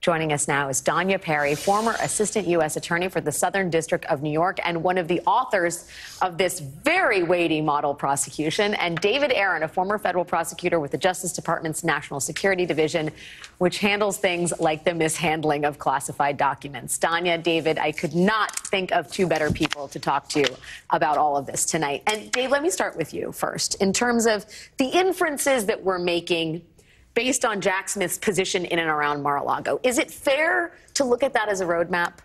Joining us now is Danya Perry, former Assistant U.S. Attorney for the Southern District of New York and one of the authors of this very weighty model prosecution, and David Aaron, a former federal prosecutor with the Justice Department's National Security Division, which handles things like the mishandling of classified documents. Danya, David, I could not think of two better people to talk to about all of this tonight. And Dave, let me start with you first. In terms of the inferences that we're making based on Jack Smith's position in and around Mar-a-Lago, is it fair to look at that as a roadmap?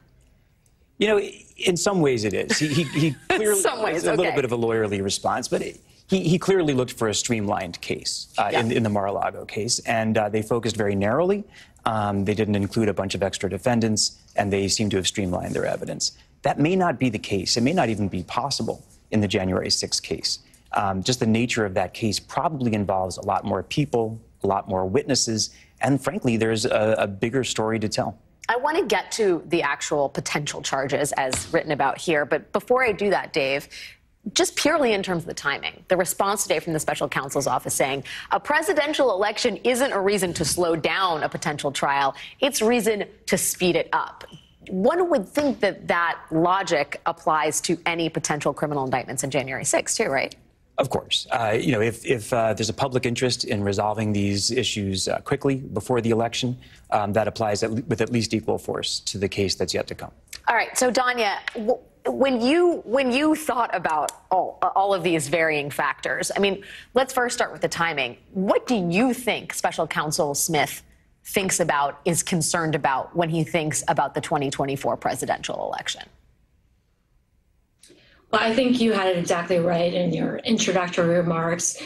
You know, in some ways it is. He clearly, some ways, it's a little bit of a lawyerly response, but he clearly looked for a streamlined case in the Mar-a-Lago case, and they focused very narrowly. They didn't include a bunch of extra defendants, and they seem to have streamlined their evidence. That may not be the case. It may not even be possible in the January 6th case. Just the nature of that case probably involves a lot more people, a lot more witnesses, and frankly, there's a bigger story to tell. I want to get to the actual potential charges as written about here, but before I do that, Dave, just purely in terms of the timing, the response today from the special counsel's office saying a presidential election isn't a reason to slow down a potential trial, it's reason to speed it up. One would think that that logic applies to any potential criminal indictments in January 6th, too, right? Of course. You know, if there's a public interest in resolving these issues quickly before the election, that applies with at least equal force to the case that's yet to come. All right. So, Danya, when you thought about all of these varying factors, I mean, let's first start with the timing. What do you think Special Counsel Smith thinks about, is concerned about when he thinks about the 2024 presidential election? Well, I think you had it exactly right in your introductory remarks.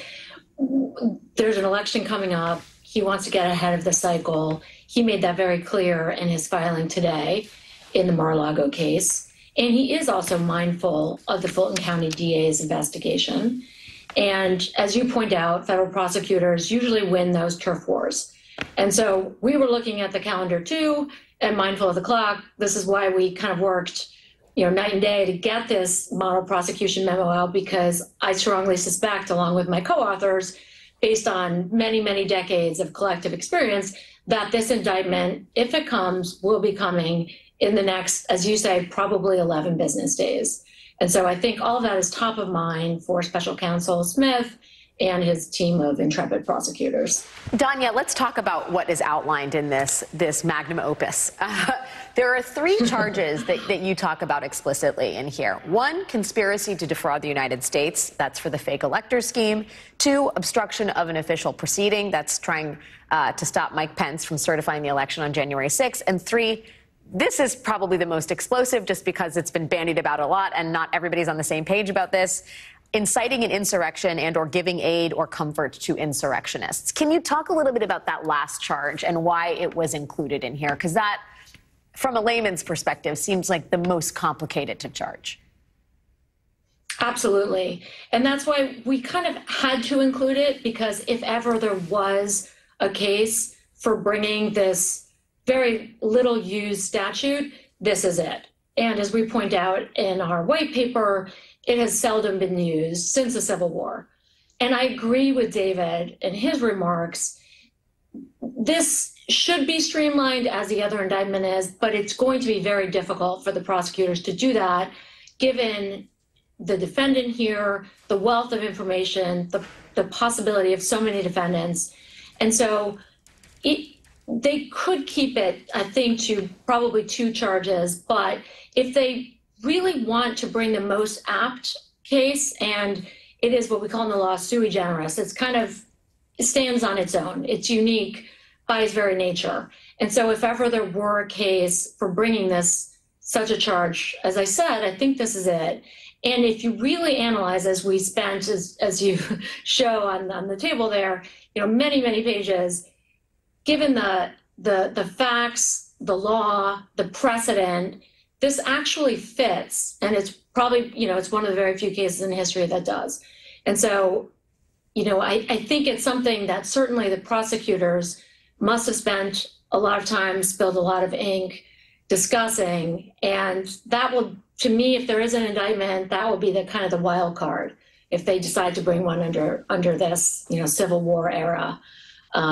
There's an election coming up. He wants to get ahead of the cycle. He made that very clear in his filing today in the Mar-a-Lago case. And he is also mindful of the Fulton County DA's investigation. And as you point out, federal prosecutors usually win those turf wars. And so we were looking at the calendar too, and mindful of the clock. This is why we kind of worked night and day to get this model prosecution memo out, because I strongly suspect, along with my co-authors, based on many, many decades of collective experience, that this indictment, if it comes, will be coming in the next, as you say, probably 11 business days. And so I think all of that is top of mind for Special Counsel Smith and his team of intrepid prosecutors. Danya, let's talk about what is outlined in this magnum opus. There are three charges that you talk about explicitly in here. One, conspiracy to defraud the United States. That's for the fake elector scheme. Two, obstruction of an official proceeding. That's trying to stop Mike Pence from certifying the election on January 6th. And three, this is probably the most explosive just because it's been bandied about a lot and not everybody's on the same page about this: inciting an insurrection and or giving aid or comfort to insurrectionists. Can you talk a little bit about that last charge and why it was included in here? Because that, from a layman's perspective, seems like the most complicated to charge. Absolutely. And that's why we kind of had to include it, because if ever there was a case for bringing this very little used statute, this is it. And as we point out in our white paper, it has seldom been used since the Civil War. And I agree with David in his remarks. This should be streamlined, as the other indictment is, but it's going to be very difficult for the prosecutors to do that, given the defendant here, the wealth the possibility of so many defendants. And so they could keep it, I think, to probably two charges, but if they really want to bring the most apt case, and it is what we call in the law sui generis. It stands on its own. It's unique by its very nature. And so if ever there were a case for bringing such a charge, as I said, I think this is it. And if you really analyze, as we spent, as you show on the table there, many, many pages, given the facts, the law, the precedent, this actually fits, and it's probably, it's one of the very few cases in history that does. And so, I think it's something that certainly the prosecutors must have spent a lot of time, spilled a lot of ink discussing, and that will, to me, if there is an indictment, that will be the kind of the wild card if they decide to bring one under this, Civil War era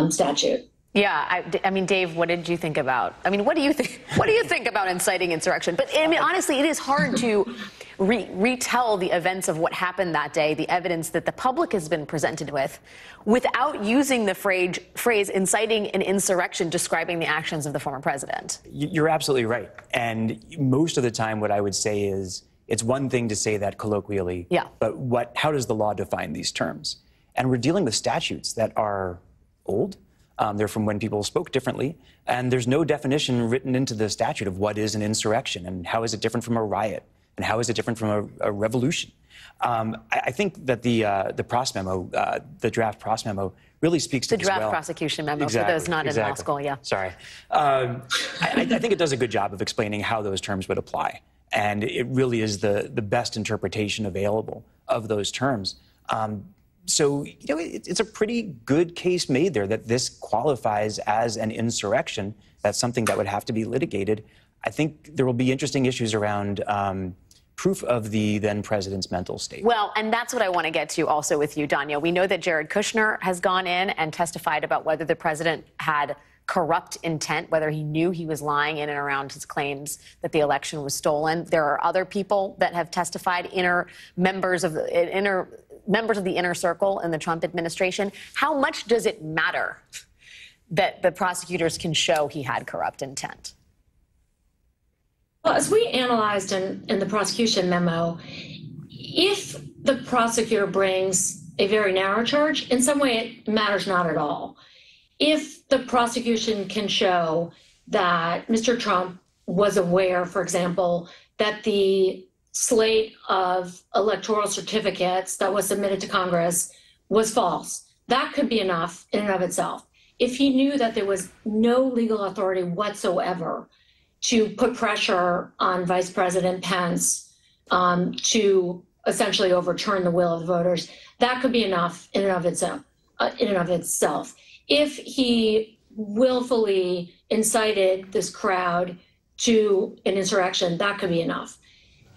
statute. Yeah, I mean, Dave, what did you think about? I mean, what do you think? What do you think about inciting insurrection? But I mean, honestly, it is hard to retell the events of what happened that day, the evidence that the public has been presented with, without using the phrase inciting an insurrection, describing the actions of the former president. You're absolutely right. And most of the time, what I would say is it's one thing to say that colloquially, yeah, but how does the law define these terms? And we're dealing with statutes that are old. They're from when people spoke differently, and there's no definition written into the statute of what is an insurrection and how is it different from a riot and how is it different from a revolution. I think that the Pross memo, the draft Pross memo, really speaks to the draft prosecution memo, exactly, for those not in law school. Yeah, sorry. I think it does a good job of explaining how those terms would apply, and it really is the best interpretation available of those terms. So, you know, it's a pretty good case made there that this qualifies as an insurrection. That's something that would have to be litigated. I think there will be interesting issues around proof of the then president's mental state. Well, and that's what I want to get to also with you, Danya. We know that Jared Kushner has gone in and testified about whether the president had corrupt intent, whether he knew he was lying in and around his claims that the election was stolen. There are other people that have testified, members of the inner circle in the Trump administration. How much does it matter that the prosecutors can show he had corrupt intent? Well, as we analyzed in the prosecution memo, if the prosecutor brings a very narrow charge, in some way it matters not at all. If the prosecution can show that Mr. Trump was aware, for example, that the slate of electoral certificates that was submitted to Congress was false, that could be enough in and of itself. If he knew that there was no legal authority whatsoever to put pressure on Vice President Pence to essentially overturn the will of the voters, that could be enough in and of itself. If he willfully incited this crowd to an insurrection, that could be enough.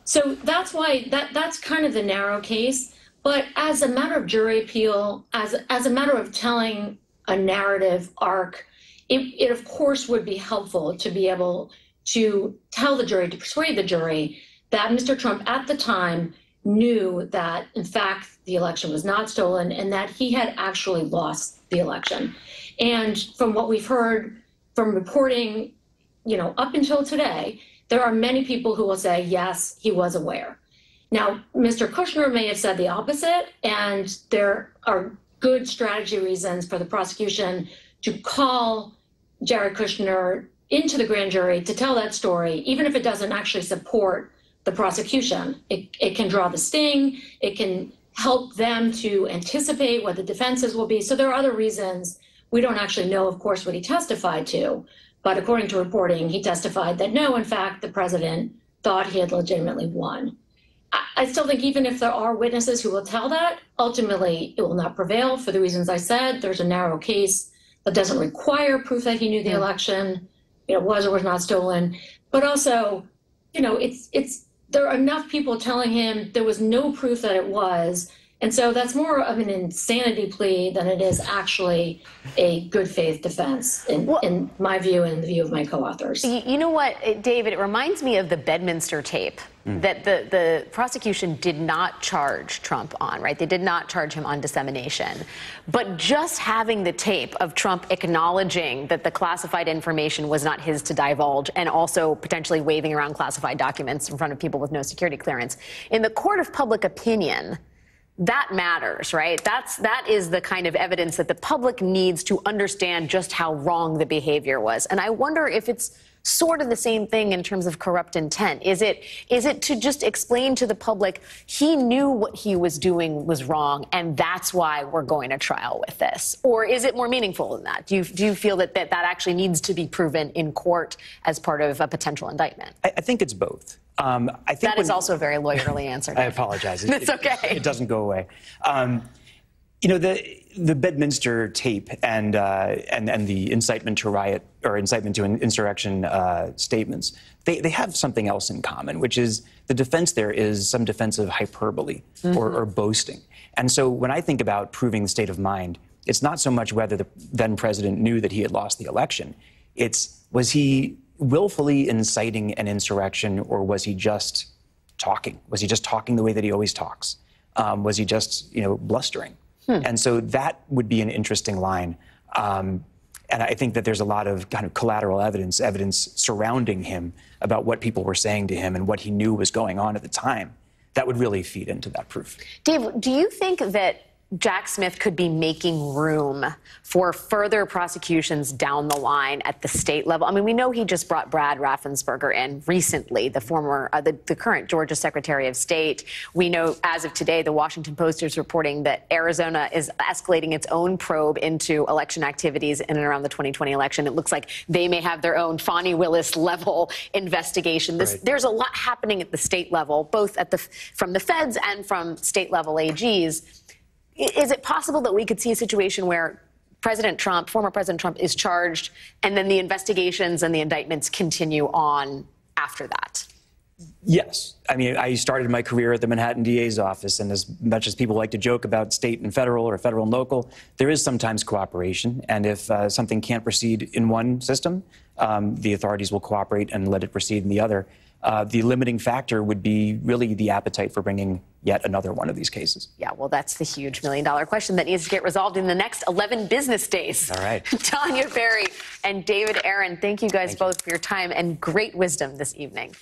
So that's why that's kind of the narrow case. But as a matter of jury appeal, as a matter of telling a narrative arc, it of course would be helpful to be able to tell the jury, to persuade the jury that Mr. Trump at the time knew that, in fact, the election was not stolen and that he had actually lost the election. And from what we've heard from reporting, up until today, there are many people who will say, yes, he was aware. Now, Mr. Kushner may have said the opposite, and there are good strategy reasons for the prosecution to call Jared Kushner into the grand jury to tell that story, even if it doesn't actually support the prosecution. It can draw the sting. It can help them to anticipate what the defenses will be. So there are other reasons. We don't actually know, of course, what he testified to. But according to reporting, he testified that no, in fact, the president thought he had legitimately won. I still think even if there are witnesses who will tell that, ultimately it will not prevail for the reasons I said. There's a narrow case that doesn't require proof that he knew the election, was or was not stolen. But also, there are enough people telling him there was no proof that it was. And so that's more of an insanity plea than it is actually a good faith defense, in my view and the view of my co-authors. You know what, David, it reminds me of the Bedminster tape that the prosecution did not charge Trump on, right? They did not charge him on dissemination. But just having the tape of Trump acknowledging that the classified information was not his to divulge and also potentially waving around classified documents in front of people with no security clearance, in the court of public opinion, that matters, right? That is the kind of evidence that the public needs to understand just how wrong the behavior was. And I wonder if it's sort of the same thing in terms of corrupt intent. Is it to just explain to the public he knew what he was doing was wrong and that's why we're going to trial with this? Or is it more meaningful than that? Do you feel that actually needs to be proven in court as part of a potential indictment? I think it's both. I think that is also a very lawyerly answer. I apologize. It's okay. It doesn't go away. The Bedminster tape and the incitement to riot or incitement to an insurrection statements, they have something else in common, which is the defense there is some defense of hyperbole or boasting. And so when I think about proving the state of mind, it's not so much whether the then president knew that he had lost the election. Was he willfully inciting an insurrection, or was he just talking? Was he just talking the way that he always talks? Was he just, blustering? And so that would be an interesting line. And I think that there's a lot of kind of collateral evidence surrounding him about what people were saying to him and what he knew was going on at the time. That would really feed into that proof. Dave, do you think that Jack Smith could be making room for further prosecutions down the line at the state level? I mean, we know he just brought Brad Raffensperger in recently, the current Georgia Secretary of State. We know, as of today, the Washington Post is reporting that Arizona is escalating its own probe into election activities in and around the 2020 election. It looks like they may have their own Fani Willis level investigation. There's a lot happening at the state level, both from the feds and from state level AGs. Is it possible that we could see a situation where former President Trump, is charged, and then the investigations and the indictments continue on after that? Yes. I mean, I started my career at the Manhattan DA's office, and as much as people like to joke about state and federal or federal and local, there is sometimes cooperation. And if something can't proceed in one system, the authorities will cooperate and let it proceed in the other. The limiting factor would be really the appetite for bringing yet another one of these cases. Yeah, well, that's the huge $1 million question that needs to get resolved in the next 11 business days. All right. Danya Berry and David Aaron, thank you guys both for your time and great wisdom this evening.